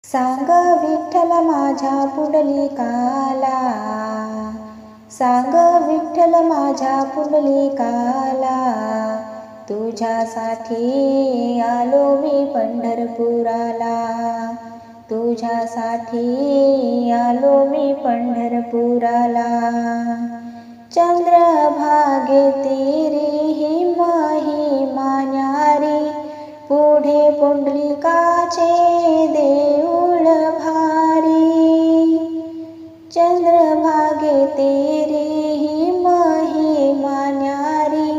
सांग विठ्ठल माझ्या पुंडलिकाला, सांग विठ्ठल माझ्या पुंडलिकाला, तुझ्यासाठी आलो मी पंढरपुराला, तुझ्यासाठी आलो मी पंढरपुराला. चंद्रभागे तेरी ही महिमा न्यारी, पुढे पुंडलिकाचे देऊळ भारी. चंद्रभागे तेरी ही महिमा न्यारी,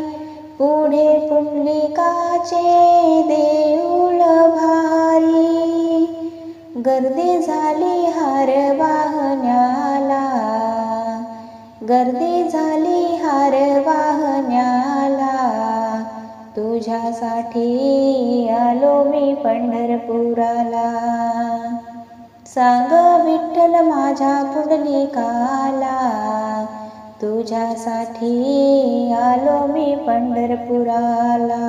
पुढे पुंडलिकाचे देऊळ भारी. गर्दी झाली हार वाहण्याला, गर्दी झाली हार वाहण्याला, तुझ्यासाठी आलो मी पंढरपुराला. सांग विठ्ठल माझ्या पुंडलिकाला, तुझ्यासाठी आलो मी पंढरपुराला.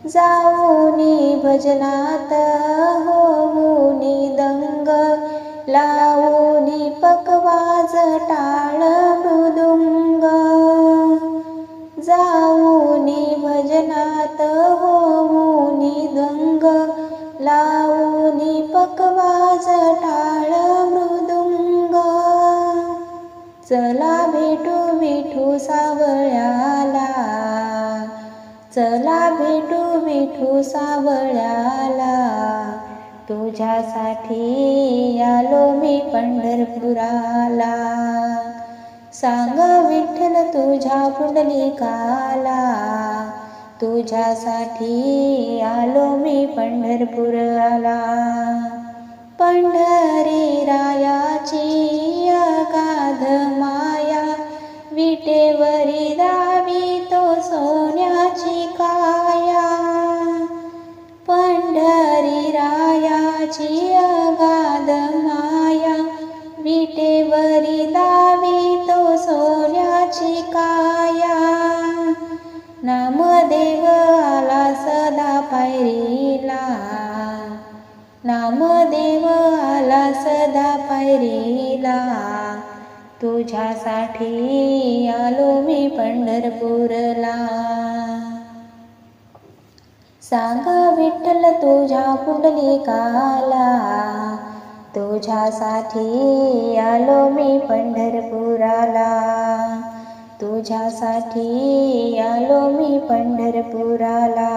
जाऊनी भजनात होऊनी दंग, लावूनी पकवाज टाळ मृदुंग. जाऊनी भजनात होऊनी दंग, लावूनी पकवाज टाळ मृदुंग. चला भेटू विठू सावळ्याला, चला भेटू विठू सावळ्याला, तुझ्यासाठी आलो मी पंढरपुराला. सांग विठ्ठल तुझ्या पुंडलिकाला, तुझ्यासाठी आलो मी पंढरपुराला. पंढरी रायाची अगाध माया, विटेवरी दावी तो सोन्याची काया. पंढरी रायाची अगाध माया, विटेवरी दावी तो सोन्याची काया. नामदेव आला सदा पायरीला, नामदेव आला सदा पायरीला, तुझ्यासाठी आलो मी पंढरपुरला. सांग विठ्ठल तुझ्या पुंडलिकाला, तुझ्यासाठी आलो मी पंढरपुराला, तुझ्यासाठी आलो मी पंढरपुराला.